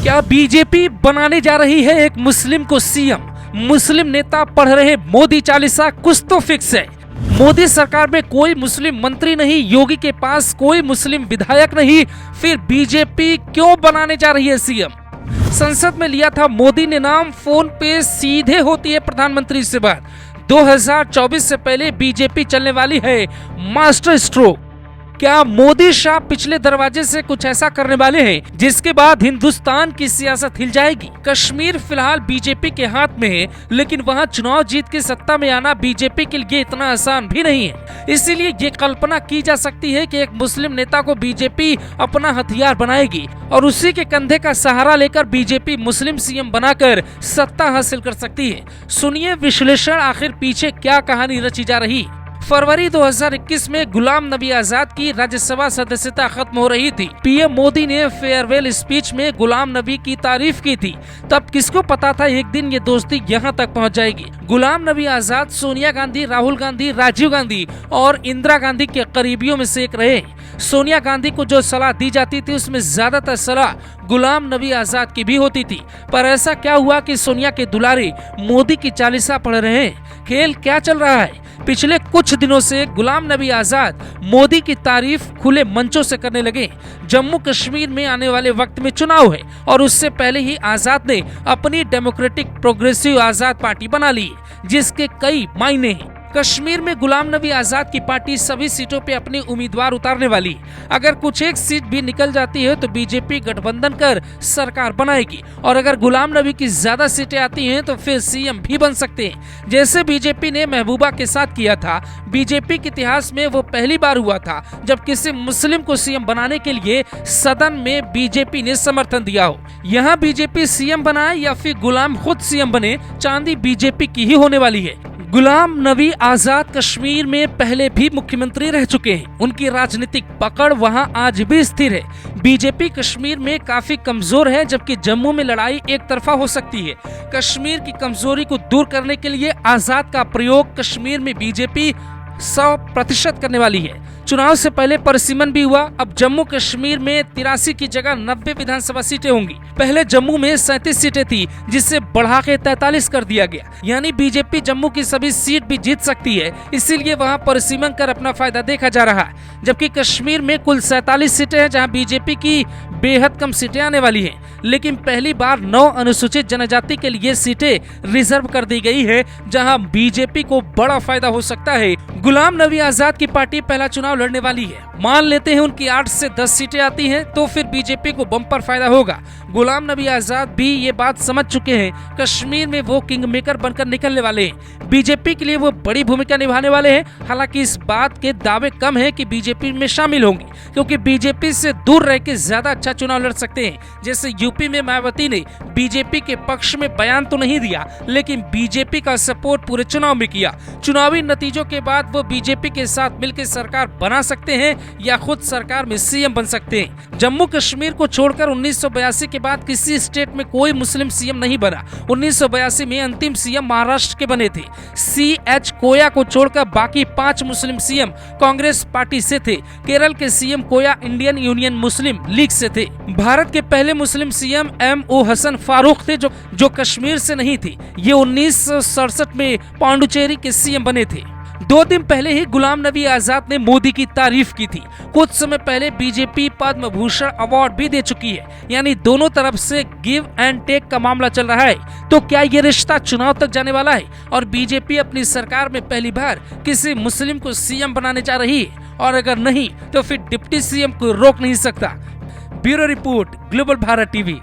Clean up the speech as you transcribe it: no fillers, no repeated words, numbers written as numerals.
क्या बीजेपी बनाने जा रही है एक मुस्लिम को सीएम? मुस्लिम नेता पढ़ रहे मोदी चालीसा, कुछ तो फिक्स है। मोदी सरकार में कोई मुस्लिम मंत्री नहीं, योगी के पास कोई मुस्लिम विधायक नहीं, फिर बीजेपी क्यों बनाने जा रही है सीएम? संसद में लिया था मोदी ने नाम, फोन पे सीधे होती है प्रधानमंत्री से बात। 2024 से पहले बीजेपी चलने वाली है मास्टर स्ट्रोक। क्या मोदी शाह पिछले दरवाजे से कुछ ऐसा करने वाले हैं जिसके बाद हिंदुस्तान की सियासत हिल जाएगी? कश्मीर फिलहाल बीजेपी के हाथ में है, लेकिन वहां चुनाव जीत के सत्ता में आना बीजेपी के लिए इतना आसान भी नहीं है। इसीलिए ये कल्पना की जा सकती है कि एक मुस्लिम नेता को बीजेपी अपना हथियार बनाएगी और उसी के कंधे का सहारा लेकर बीजेपी मुस्लिम सीएम बनाकर सत्ता हासिल कर सकती है। सुनिए विश्लेषण, आखिर पीछे क्या कहानी रची जा रही। फरवरी 2021 में गुलाम नबी आजाद की राज्यसभा सदस्यता खत्म हो रही थी। पीएम मोदी ने फेयरवेल स्पीच में गुलाम नबी की तारीफ की थी। तब किसको पता था एक दिन ये दोस्ती यहाँ तक पहुँच जाएगी। गुलाम नबी आजाद सोनिया गांधी, राहुल गांधी, राजीव गांधी और इंदिरा गांधी के करीबियों में से एक रहे। सोनिया गांधी को जो सलाह दी जाती थी उसमें ज्यादातर सलाह गुलाम नबी आजाद की भी होती थी। पर ऐसा क्या हुआ कि सोनिया के दुलारे मोदी की चालीसा पढ़ रहे हैं? खेल क्या चल रहा है? पिछले कुछ दिनों से गुलाम नबी आजाद मोदी की तारीफ खुले मंचों से करने लगे। जम्मू कश्मीर में आने वाले वक्त में चुनाव है और उससे पहले ही आजाद ने अपनी डेमोक्रेटिक प्रोग्रेसिव आजाद पार्टी बना ली, जिसके कई मायने हैं। कश्मीर में गुलाम नबी आजाद की पार्टी सभी सीटों पे अपनी उम्मीदवार उतारने वाली। अगर कुछ एक सीट भी निकल जाती है तो बीजेपी गठबंधन कर सरकार बनाएगी और अगर गुलाम नबी की ज्यादा सीटें आती हैं तो फिर सीएम भी बन सकते हैं, जैसे बीजेपी ने महबूबा के साथ किया था। बीजेपी के इतिहास में वो पहली बार हुआ था जब किसी मुस्लिम को सीएम बनाने के लिए सदन में बीजेपी ने समर्थन दिया हो। यहाँ बीजेपी सीएम बनाए या फिर गुलाम खुद सीएम बने, चांदी बीजेपी की ही होने वाली है। गुलाम नबी आजाद कश्मीर में पहले भी मुख्यमंत्री रह चुके हैं। उनकी राजनीतिक पकड़ वहां आज भी स्थिर है। बीजेपी कश्मीर में काफी कमजोर है, जबकि जम्मू में लड़ाई एक तरफा हो सकती है। कश्मीर की कमजोरी को दूर करने के लिए आजाद का प्रयोग कश्मीर में बीजेपी 100% करने वाली है। चुनाव से पहले परिसीमन भी हुआ। अब जम्मू कश्मीर में 83 की जगह 90 विधानसभा सीटें होंगी। पहले जम्मू में 37 सीटें थी, जिसे बढ़ा के 43 कर दिया गया। यानी बीजेपी जम्मू की सभी सीट भी जीत सकती है, इसीलिए वहां परिसीमन कर अपना फायदा देखा जा रहा है। जबकि कश्मीर में कुल 47 सीटें हैं, जहां बीजेपी की बेहद कम सीटें आने वाली हैं। लेकिन पहली बार 9 अनुसूचित जनजाति के लिए सीटें रिजर्व कर दी गई है, जहां बीजेपी को बड़ा फायदा हो सकता है। गुलाम नबी आजाद की पार्टी पहला चुनाव लड़ने वाली है। मान लेते हैं उनकी 8 से 10 सीटें आती हैं, तो फिर बीजेपी को बम्पर फायदा होगा। गुलाम नबी आजाद भी ये बात समझ चुके हैं, कश्मीर में वो किंग मेकर बनकर निकलने वाले हैं। बीजेपी के लिए वो बड़ी भूमिका निभाने वाले हैं। हालांकि इस बात के दावे कम है कि बीजेपी में शामिल होंगे, क्योंकि बीजेपी से दूर रह के ज्यादा अच्छा चुनाव लड़ सकते हैं। जैसे यूपी में मायावती ने बीजेपी के पक्ष में बयान तो नहीं दिया, लेकिन बीजेपी का सपोर्ट पूरे चुनाव में किया। चुनावी नतीजों के बाद वो बीजेपी के साथ मिलकर सरकार बना सकते हैं या खुद सरकार में सीएम बन सकते हैं। जम्मू कश्मीर को छोड़कर 1982 के बाद किसी स्टेट में कोई मुस्लिम सीएम नहीं बना। 1982 में अंतिम सीएम महाराष्ट्र के बने थे। CH कोया को छोड़कर बाकी 5 मुस्लिम सीएम कांग्रेस पार्टी से थे। केरल के सीएम कोया इंडियन यूनियन मुस्लिम लीग से थे। भारत के पहले मुस्लिम सीएम MO हसन फारूक थे, जो कश्मीर से नहीं थे। ये 1967 में पांडुचेरी के सीएम बने थे। 2 दिन पहले ही गुलाम नबी आजाद ने मोदी की तारीफ की थी। कुछ समय पहले बीजेपी पद्म भूषण अवार्ड भी दे चुकी है। यानी दोनों तरफ से गिव एंड टेक का मामला चल रहा है। तो क्या ये रिश्ता चुनाव तक जाने वाला है और बीजेपी अपनी सरकार में पहली बार किसी मुस्लिम को सीएम बनाने जा रही है? और अगर नहीं तो फिर डिप्टी सीएम को रोक नहीं सकता। Bureau report, global Bharat TV.